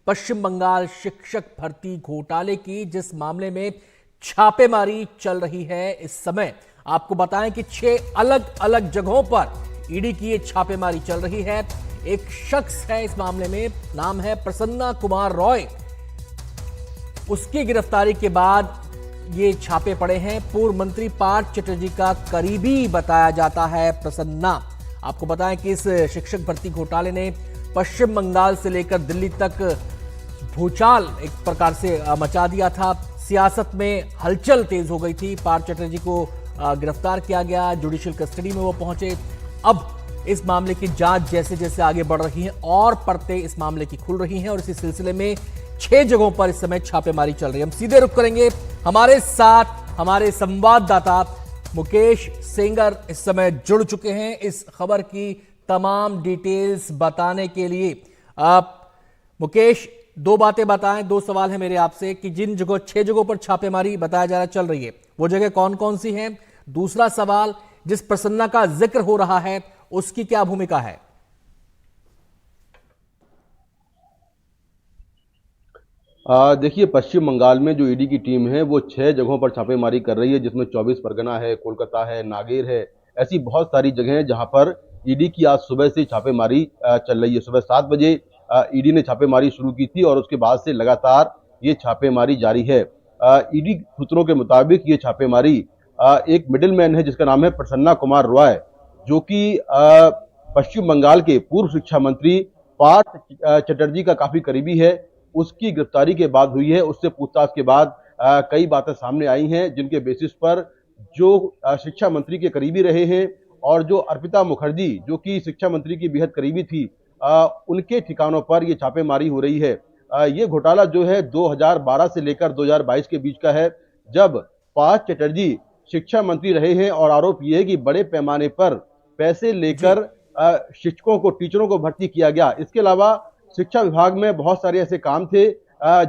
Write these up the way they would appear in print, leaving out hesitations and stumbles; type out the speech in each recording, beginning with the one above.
पश्चिम बंगाल शिक्षक भर्ती घोटाले की, जिस मामले में छापेमारी चल रही है इस समय। आपको बताएं कि 6 अलग अलग जगहों पर ईडी की ये छापेमारी चल रही है। एक शख्स है इस मामले में, नाम है प्रसन्ना कुमार रॉय। उसकी गिरफ्तारी के बाद ये छापे पड़े हैं। पूर्व मंत्री पार्थ चटर्जी का करीबी बताया जाता है प्रसन्ना। आपको बताएं कि इस शिक्षक भर्ती घोटाले ने पश्चिम बंगाल से लेकर दिल्ली तक भूचाल एक प्रकार से मचा दिया था। सियासत में हलचल तेज हो गई थी। पार्थ चटर्जी को गिरफ्तार किया गया, जुडिशियल कस्टडी में वो पहुंचे। अब इस मामले की जांच जैसे जैसे आगे बढ़ रही है और परतें इस मामले की खुल रही हैं और इसी सिलसिले में 6 जगहों पर इस समय छापेमारी चल रही है। हम सीधे रुख करेंगे, हमारे साथ हमारे संवाददाता मुकेश सेंगर इस समय जुड़ चुके हैं इस खबर की तमाम डिटेल्स बताने के लिए। मुकेश, 2 बातें बताएं, 2 सवाल है मेरे आपसे कि जिन जगह 6 जगहों पर छापेमारी बताया जा रहा चल रही है, वो जगह कौन कौन सी हैं? दूसरा सवाल, जिस प्रसन्ना का जिक्र हो रहा है उसकी क्या भूमिका है? देखिए, पश्चिम बंगाल में जो ईडी की टीम है वो 6 जगहों पर छापेमारी कर रही है, जिसमें 24 परगना है, कोलकाता है, नागेर है। ऐसी बहुत सारी जगह हैं जहां पर ईडी की आज सुबह से छापेमारी चल रही है। सुबह 7 बजे ईडी ने छापेमारी शुरू की थी और उसके बाद से लगातार ये छापेमारी जारी है। ईडी सूत्रों के मुताबिक ये छापेमारी एक मिडिलमैन है जिसका नाम है प्रसन्ना कुमार रॉय, जो कि पश्चिम बंगाल के पूर्व शिक्षा मंत्री पार्थ चटर्जी का काफी करीबी है। उसकी गिरफ्तारी के बाद हुई है। उससे पूछताछ के बाद कई बातें सामने आई हैं, जिनके बेसिस पर जो शिक्षा मंत्री के करीबी रहे हैं और जो अर्पिता मुखर्जी, जो कि शिक्षा मंत्री की बेहद करीबी थी, उनके ठिकानों पर यह छापेमारी हो रही है। ये घोटाला जो है 2012 से लेकर 2022 के बीच का है, जब पार्थ चटर्जी शिक्षा मंत्री रहे हैं और आरोप यह है कि बड़े पैमाने पर पैसे लेकर शिक्षकों को, टीचरों को भर्ती किया गया। इसके अलावा शिक्षा विभाग में बहुत सारे ऐसे काम थे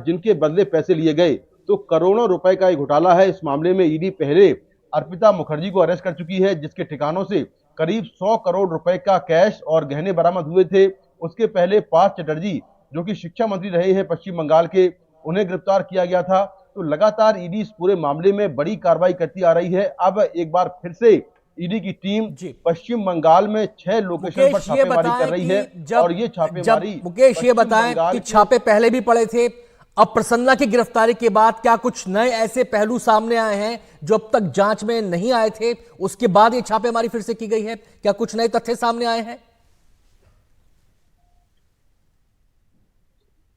जिनके बदले पैसे लिए गए। तो करोड़ों रुपए का एक घोटाला है। इस मामले में ईडी पहले अर्पिता मुखर्जी को अरेस्ट कर चुकी है, जिसके ठिकानों से करीब 100 करोड़ रुपए का कैश और गहने बरामद हुए थे। उसके पहले पार्थ चटर्जी, जो कि शिक्षा मंत्री रहे हैं पश्चिम बंगाल के, उन्हें गिरफ्तार किया गया था। तो लगातार ईडी इस पूरे मामले में बड़ी कार्रवाई करती आ रही है। अब एक बार फिर से ईडी की टीम पश्चिम बंगाल में 6 लोकेशन पर छापेमारी कर रही है और ये छापेमारी। मुकेश, ये बताएं कि छापे पहले भी पड़े थे, अब प्रसन्ना की गिरफ्तारी के बाद क्या कुछ नए ऐसे पहलू सामने आए हैं जो अब तक जांच में नहीं आए थे? उसके बाद ये छापेमारी फिर से की गई है, क्या कुछ नए तथ्य सामने आए हैं?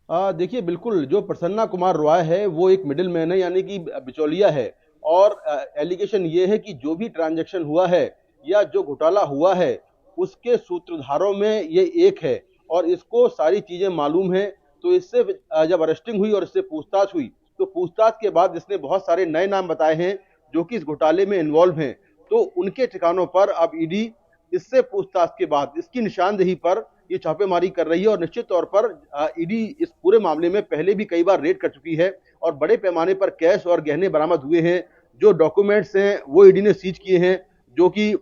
देखिए, बिल्कुल जो प्रसन्ना कुमार रॉय है वो एक मिडिल मैन है, यानी कि बिचौलिया है। और एलिगेशन ये है कि जो भी ट्रांजैक्शन हुआ है या जो घोटाला हुआ है उसके सूत्रधारों में ये एक है और इसको सारी चीजें मालूम है। तो इससे जब अरेस्टिंग हुई और इससे पूछताछ हुई, तो पूछताछ के बाद इसने बहुत सारे नए नाम बताए हैं जो कि इस घोटाले में इन्वॉल्व हैं। तो उनके ठिकानों पर अब ईडी इससे पूछताछ के बाद इसकी निशानदेही पर ये छापेमारी कर रही है और निश्चित तौर पर ईडी इस पूरे मामले में पहले भी कई बार रेड कर चुकी है और बड़े पैमाने पर कैश और गहने बरामद हुए हैं। जो डॉक्यूमेंट्स हैं वो ईडी ने सीज किए हैं, जो कि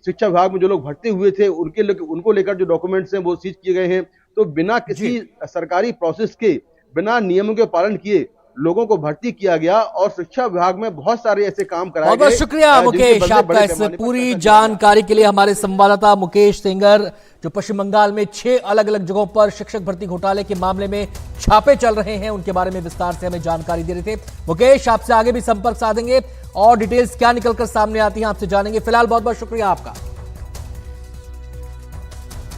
शिक्षा विभाग में जो लोग भर्ती हुए थे उनको लेकर जो डॉक्यूमेंट्स हैं वो सीज किए गए हैं। तो बिना किसी सरकारी प्रोसेस के, बिना नियमों के पालन किए लोगों को भर्ती किया गया और शिक्षा विभाग में बहुत सारे ऐसे काम कराए गए। बहुत बहुत शुक्रिया मुकेश आपका इस पूरी जानकारी के लिए। हमारे संवाददाता मुकेश सेंगर, जो पश्चिम बंगाल में 6 अलग अलग जगहों पर शिक्षक भर्ती घोटाले के मामले में छापे चल रहे हैं, उनके बारे में विस्तार से हमें जानकारी दे रहे थे। मुकेश, आपसे आगे भी संपर्क साधेंगे और डिटेल्स क्या निकलकर सामने आती हैं आपसे जानेंगे। फिलहाल बहुत बहुत शुक्रिया आपका।